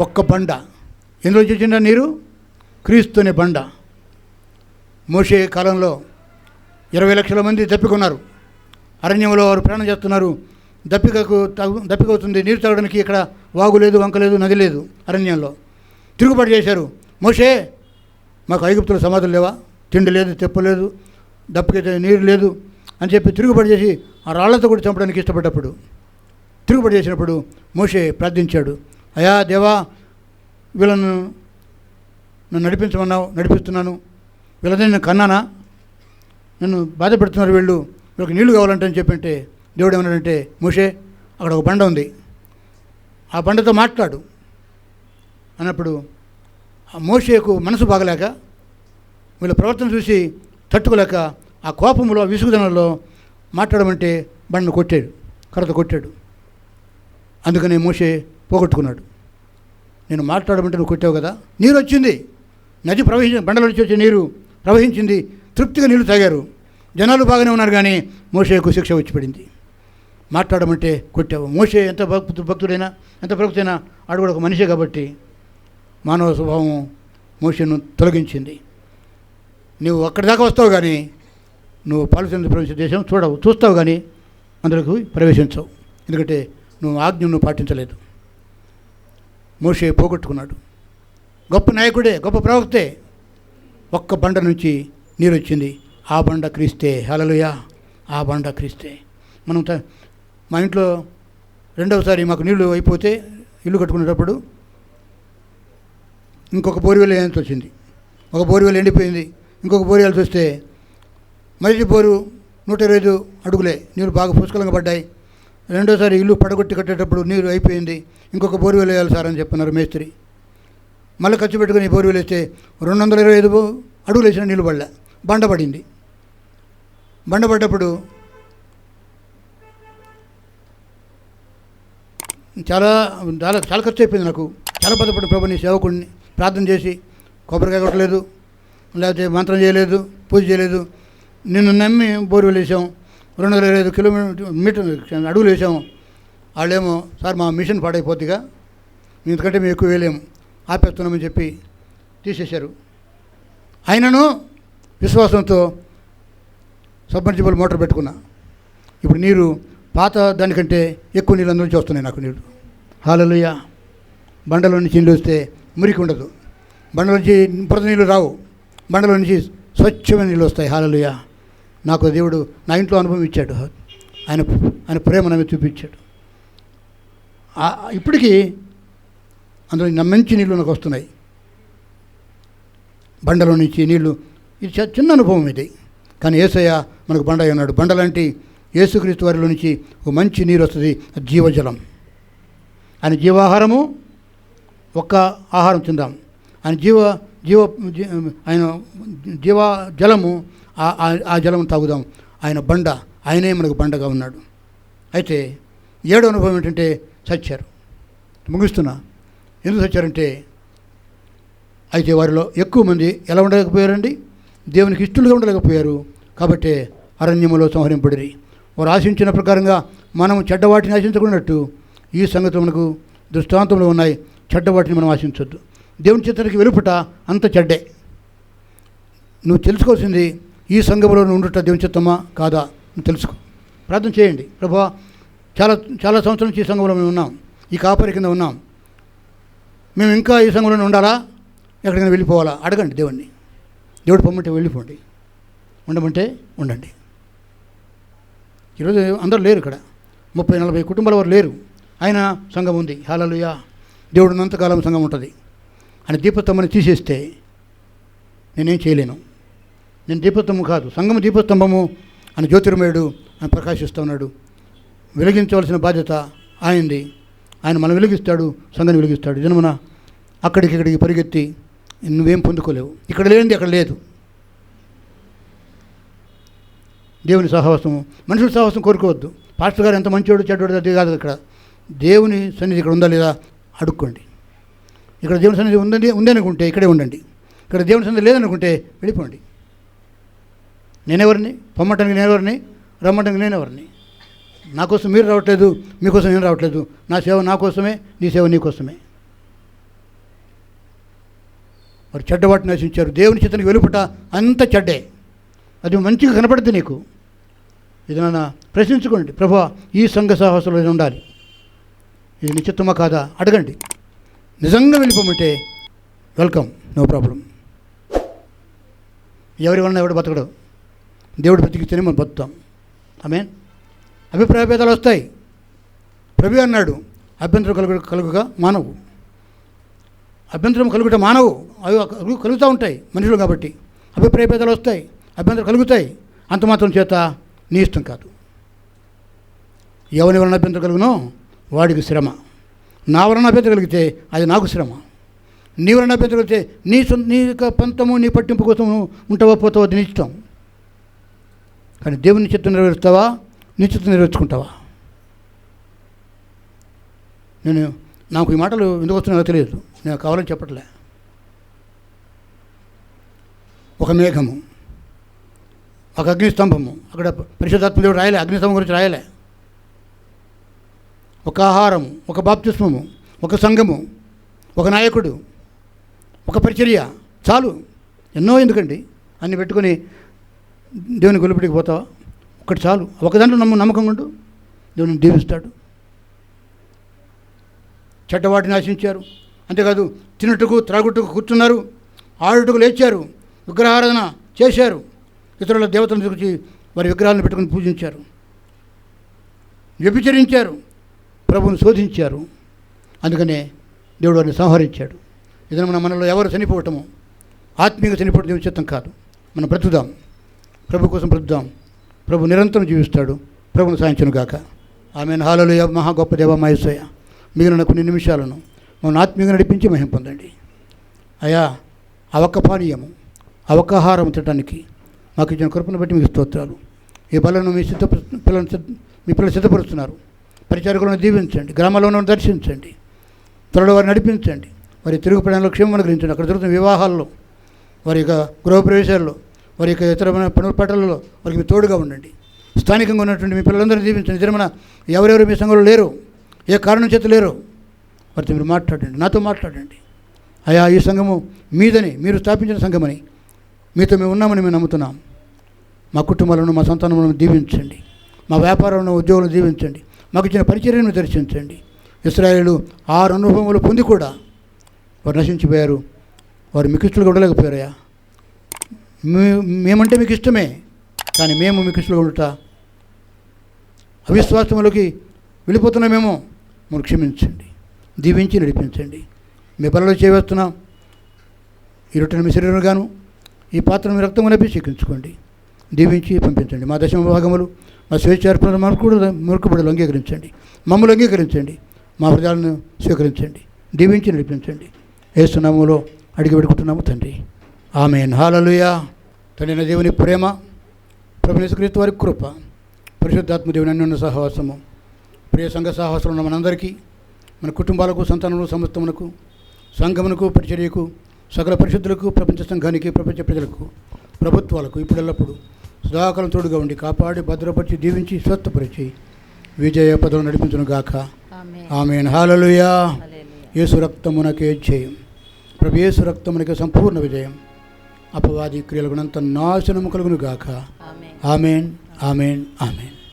ఒక్క బండ. ఎందులో వచ్చిందా నీరు? క్రీస్తు అనే బండ. మోషే కాలంలో 20 లక్షల మంది దప్పికొన్నారు. అరణ్యంలో వారు ప్రయాణం చేస్తున్నారు. దప్పిక అవుతుంది. నీరు తాగడానికి ఇక్కడ వాగు లేదు, వంక లేదు, నది లేదు. అరణ్యంలో తిరుగుబాటు చేశారు. మోషే, మాకు ఐగుప్తుల సమాధులు లేవా? తిండి లేదు, తెప్పలేదు, దప్పికైతే నీరు లేదు అని చెప్పి తిరుగుబాటు చేసి ఆ రాళ్లతో కూడా చంపడానికి ఇష్టపడ్డప్పుడు, తిరుగుబాటు చేసినప్పుడు మోషే ప్రార్థించాడు, అయా దేవా, వీళ్ళను నన్ను నడిపించమన్నావు, నడిపిస్తున్నాను. వీళ్ళని నేను కన్నానా? నన్ను బాధ పెడుతున్నారు వీళ్ళకి నీళ్లు కావాలంటే అని చెప్పంటే దేవుడు ఏమన్నాడంటే, మోషే అక్కడ ఒక బండ ఉంది, ఆ బండతో మాట్లాడు అన్నప్పుడు ఆ మోషేకు మనసు బాగలేక, వీళ్ళ ప్రవర్తన చూసి తట్టుకోలేక ఆ కోపంలో, విసుగుదనంలో మాట్లాడమంటే బండను కొట్టాడు, కర్రతో కొట్టాడు. అందుకని మోషే పోగొట్టుకున్నాడు. నేను మాట్లాడమంటే నువ్వు కొట్టావు కదా. నీరు వచ్చింది, నది బండలో నుంచి వచ్చే నీరు ప్రవహించింది, తృప్తిగా నీళ్లు తాగారు. జనాలు బాగానే ఉన్నారు, కానీ మోషేకు శిక్ష వచ్చి పడింది. మాట్లాడమంటే కొట్టావు. మోషే ఎంత భక్తుడైనా, ఎంత ప్రవక్తైనా, ఆడు కూడా ఒక మనిషే కాబట్టి మానవ స్వభావం మోషేను తొలగించింది. నువ్వు అక్కడి దాకా వస్తావు, కానీ నువ్వు పాలసీని ప్రవేశించే దేశం చూస్తావు, కానీ అందులోకి ప్రవేశించవు. ఎందుకంటే నువ్వు ఆజ్ఞను పాటించలేదు. మోషే పోగొట్టుకున్నాడు. గొప్ప నాయకుడే, గొప్ప ప్రవక్తే. ఒక్క బండ నుంచి నీరు వచ్చింది. ఆ బండ క్రీస్తే. హల్లెలూయా. ఆ బండ క్రీస్తే. మనం మా ఇంట్లో రెండవసారి మాకు నీళ్లు అయిపోతే ఇల్లు కట్టుకునేటప్పుడు ఇంకొక బోర్వెల్ వేయాల్సి వచ్చింది. ఒక బోర్వెల్ ఎండిపోయింది, ఇంకొక బోర్ వేయాల్సి వస్తే మొదటి బోరు 125 అడుగులే, నీరు బాగా పుష్కలంగా పడ్డాయి. రెండోసారి ఇల్లు పడగొట్టి కట్టేటప్పుడు నీరు అయిపోయింది, ఇంకొక బోర్వెల్ వేయాలి సార్ అని చెప్పన్నారు మేస్త్రి. మళ్ళీ ఖర్చు పెట్టుకుని బోర్వెల్ వేస్తే 225 అడుగులు వేసిన నీళ్ళు పడలే, బండ పడింది. బండ పడ్డప్పుడు చాలా చాలా చాలా ఖర్చు అయిపోయింది నాకు. చాలా బాధపడి ప్రభు నీ సేవకుడిని ప్రార్థన చేసి కొబ్బరికాయ కొట్టలేదు, లేకపోతే మంత్రం చేయలేదు, పూజ చేయలేదు. నిన్ను నమ్మి బోర్వెల్ వేసాం, 225 అడుగులు వేసాము. వాళ్ళేమో సార్ మా మిషన్ పాడైపోతుందిగా, ఎందుకంటే మేము ఎక్కువ వేయలేము, ఆపేస్తున్నామని చెప్పి తీసేశారు. అయినను విశ్వాసంతో సబ్మర్జిబుల్ మోటార్ పెట్టుకున్నా. ఇప్పుడు నీరు పాత దానికంటే ఎక్కువ నీళ్ళు అందులోంచి వస్తున్నాయి నాకు నీళ్ళు. హల్లెలూయా. బండలో నుంచి నీళ్ళు వస్తే మురికి ఉండదు, బండలో నుంచి బురద నీళ్ళు రావు, బండలో నుంచి స్వచ్ఛమైన నీళ్ళు వస్తాయి. హల్లెలూయా. నాకు దేవుడు నా ఇంట్లో అనుభవం ఇచ్చాడు. ఆయన ప్రేమ నన్ను చూపించాడు. ఇప్పటికీ అందులో మంచి నీళ్ళు నాకు వస్తున్నాయి. బండలో నుంచి నీళ్లు, ఇది చిన్న అనుభవం ఇది. కానీ యేసయ్య మనకు బండ అయి ఉన్నాడు. బండలాంటి యేసుక్రీస్తు వారిలో నుంచి ఒక మంచి నీరు వస్తుంది, జీవజలం. ఆయన జీవాహారము, ఒక్క ఆహారం తిందాం. ఆయన ఆయన జీవజలము, ఆ జలం తాగుదాం. ఆయన బండ, ఆయనే మనకు బండగా ఉన్నాడు. అయితే 7వ అనుభవం ఏంటంటే చచ్చారు. ముగిస్తున్నా. ఎందుకు చచ్చారంటే, అయితే వారిలో ఎక్కువ మంది ఎలా ఉండలేకపోయారండి? దేవునికి ఇష్టలుగా ఉండలేకపోయారు. కాబట్టి అరణ్యములో సంహరింపడిరి. వారు ఆశించిన ప్రకారంగా మనం చెడ్డవాటిని ఆశించకున్నట్టు ఈ సంగతులు మనకు దృష్టాంతంలో ఉన్నాయి. చెడ్డవాటిని మనం ఆశించొద్దు. దేవుని చిత్తానికి వెలుపట అంత చెడ్డే. నువ్వు తెలుసుకోవాల్సింది, ఈ సంఘంలో నువ్వు ఉండుట దేవుని చిత్తమా కాదా నువ్వు తెలుసుకో. ప్రార్థన చేయండి. ప్రభువా, చాలా సంవత్సరాల నుంచి ఈ సంఘంలో మేము ఉన్నాం, ఈ కాపరి కింద ఉన్నాం, మేము ఇంకా ఈ సంఘంలోనే ఉండాలా, ఎక్కడికైనా వెళ్ళిపోవాలా? అడగండి దేవుణ్ణి. దేవుడు పొమ్మంటే వెళ్ళిపోండి, ఉండమంటే ఉండండి. ఈరోజు అందరూ లేరు ఇక్కడ, 30-40 కుటుంబాల వారు లేరు, ఆయన సంఘం ఉంది. హల్లెలూయా. దేవుడు ఉన్నంతకాలం సంఘం ఉంటుంది. ఆయన దీపస్తంభాన్ని తీసేస్తే నేనేం చేయలేను. నేను దీపస్తంభం కాదు, సంఘం దీపస్తంభము. ఆయన జ్యోతిర్మయుడు, ఆయన ప్రకాశిస్తూ ఉన్నాడు. వెలిగించవలసిన బాధ్యత ఆయనది. ఆయన మనం వెలిగిస్తాడు, సంఘాన్ని వెలిగిస్తాడు. జనమున అక్కడికి పరిగెత్తి నువ్వేం పొందుకోలేవు. ఇక్కడ లేనిది అక్కడ లేదు. దేవుని సహవాసము, మనుషుల సహవాసం కోరుకోవద్దు. పాస్టర్ గారు ఎంత మంచోడు చెడ్డోడు అది కాదు. ఇక్కడ దేవుని సన్నిధి ఇక్కడ ఉందా లేదా అడుక్కోండి. ఇక్కడ దేవుని సన్నిధి ఉంది అనుకుంటే ఇక్కడే ఉండండి. ఇక్కడ దేవుని సన్నిధి లేదనుకుంటే వెళ్ళిపోండి. నేనెవరిని? పొమ్మటానికి నేనెవరిని? రమ్మటానికి నేనెవరిని? నా కోసం మీరు రావట్లేదు, మీకోసం నేను రావట్లేదు. నా సేవ నా కోసమే, నీ సేవ నీ కోసమే. వారు చెడ్డవాటిని నశించారు. దేవుని చిత్తానికి వెలుపట అంత చెడ్డే. అది మంచిగా కనపడుతుంది నీకు. ఇది నాన్న ప్రశ్నించుకోండి, ప్రభువా ఈ సంఘ సాహసంలో ఉండాలి, ఇది నిశ్చిత్తమా కాదా అడగండి. నిజంగా వెళ్ళిపోమంటే వెల్కమ్, నో ప్రాబ్లం. ఎవరి వలన ఎవడు బతకడు, దేవుడు బతికితేనే మనం బతుకుతాం. ఆమేన్. అభిప్రాయ భేదాలు వస్తాయి. ప్రభు అన్నాడు, అభ్యంతరం కలుగుగా మానవు. అభ్యంతరం కలుగుట మానవు, అవి కలుగుతూ ఉంటాయి మనుషులు కాబట్టి. అభిప్రాయ భేదాలు వస్తాయి, అభ్యంతరం కలుగుతాయి. అంత మాత్రం చేత నీ ఇష్టం కాదు. ఎవరి వలన అభ్యంతరం కలుగునో వాడికి శ్రమ. నా వలన అభ్యంతరం కలిగితే అది నాకు శ్రమ. నీ వలన అభ్యంతరం కలిగితే నీ యొక్క పంతము నీ పట్టింపు కోసం ఉంటావా పోతావా అది నీ ఇష్టం. కానీ దేవుని చిత్తం నెరవేరుస్తావా, నీ చిత్తం నెరవేర్చుకుంటావా? నాకు ఈ మాటలు ఎందుకు వస్తున్నాయో తెలియదు, నేను కావాలని చెప్పట్లే. ఒక మేఘము, ఒక అగ్నిస్తంభము, అక్కడ పరిశుద్ధాత్మ దేవుడు రాయలే, అగ్నిస్తంభం గురించి రాయలే. ఒక ఆహారము, ఒక బాప్తిస్మము, ఒక సంఘము, ఒక నాయకుడు, ఒక పరిచర్య చాలు. ఎన్నో ఎందుకండి అన్ని పెట్టుకొని దేవుని గొలుపుడికి పోతావా? ఒకటి చాలు. ఒక దాంట్లో నమ్మకం ఉండు, దేవుని దీవిస్తాడు. చెడ్డవాటిని ఆశించారు, అంతేకాదు తినుటకు త్రాగుటకు కూర్చున్నారు, ఆడుటకు లేచారు, విగ్రహారాధన చేశారు, ఇతరుల దేవతలను గురించి వారి విగ్రహాలను పెట్టుకుని పూజించారు, వ్యభిచరించారు, ప్రభువును శోధించారు. అందుకనే దేవుడు వారిని సంహరించాడు. ఏదైనా మనలో ఎవరు చనిపోవటము, ఆత్మీయంగా చనిపోవటం దేవుని చిత్తం కాదు. మనం బ్రతుకుదాం, ప్రభు కోసం బ్రతుకుదాం. ప్రభు నిరంతరం జీవిస్తాడు. ప్రభువును సాయించును గాక. ఆమెను. హల్లెలూయా. మహా గొప్ప దేవ మా యేసయ్య, మిగిలిన కొన్ని నిమిషాలను మనం ఆత్మీయంగా నడిపించి మహిమ పొందండి అయ్యా. ఆ ఒక్క పానీయము, ఆ ఒక్క ఆహారం తినడానికి మాకు ఇచ్చిన కృపను బట్టి మీకు స్తోత్రాలు. ఈ బలను మీ పిల్లలు సిద్ధపరుస్తున్నారు. పరిచారకులను దీవించండి, గ్రామాలను దర్శించండి, త్వరలో వారిని నడిపించండి. వారి తిరుగు ప్రయాణంలో క్షేమం అనుగ్రహించండి. అక్కడ జరుగుతున్న వివాహాల్లో, వారి యొక్క గృహప్రవేశాల్లో, వారి యొక్క ఇతరమైన పనుల పట్టణాలలో వారికి మీ తోడుగా ఉండండి. స్థానికంగా ఉన్నటువంటి మీ పిల్లలందరినీ దీవించండి. నిజమైన ఎవరెవరు మీ సంఘంలో లేరు, ఏ కారణం చేత లేరు, వారితో మీరు మాట్లాడండి, నాతో మాట్లాడండి అయ్యా. ఈ సంఘము మీదని, మీరు స్థాపించిన సంఘమని, మీతో మేము ఉన్నామని మేము నమ్ముతున్నాం. మా కుటుంబాలను, మా సంతానములను దీవించండి. మా వ్యాపారంలో ఉద్యోగులను దీవించండి. మాకు ఇచ్చిన పరిచర్యను దర్శించండి. ఇశ్రాయేలు 6 అనుభవములు పొంది కూడా వారు నశించిపోయారు. వారు మీకు ఇష్టలుగా ఉండలేకపోయారయ్యా. మేమంటే మీకు ఇష్టమే, కానీ మేము మీకు ఇష్టలుగా ఉండుట అవిశ్వాసములకి వెళ్ళిపోతున్నామేమో. మనం క్షమించండి, దీవించి నడిపించండి. మీ బలలో చేయవేస్తున్నాం. ఈ రొట్టెను మీ శరీరం గాను, ఈ పాత్రను మీ రక్తం అభిషేకించుకోండి. దీవించి పంపించండి. మా దశమ భాగములు, మా స్వేచ్ఛార్పణ మొక్కుబడులు అంగీకరించండి. మమ్మల్ని అంగీకరించండి. మా హృదయాలను స్వీకరించండి. దీవించి నడిపించండి. యేసు నామములో అడిగి పెడుకుంటున్నాము తండ్రి. ఆమేన్. హల్లెలూయా. తండ్రి దేవుని ప్రేమ, ప్రభువైన యేసుక్రీస్తు వారి కృప, పరిశుద్ధాత్మ దేవుని అన్యోన్య సహవాసము, ప్రియ సంఘ సహవాసంలో ఉన్న మనందరికీ, మన కుటుంబాలకు, సంతానములకు, సమస్తమునకు, సంఘమునకు, పరిచర్యకు, సకల పరిశుద్ధులకు, ప్రపంచ సంఘానికి, ప్రపంచ ప్రజలకు, ప్రభుత్వాలకు ఇప్పుడెల్లప్పుడు సదాకాలం తోడుగా ఉండి కాపాడి భద్రపరిచి దీవించి స్వస్థపరిచి విజయ పదవులు నడిపించును గాక. ఆమేన్. హల్లెలూయా. యేసు రక్తమునకే జయం. ప్రభు యేసు రక్తమునకే సంపూర్ణ విజయం. అపవాది క్రియలకునంత నాశనము కలుగును గాక. ఆమేన్. ఆమేన్. ఆమేన్.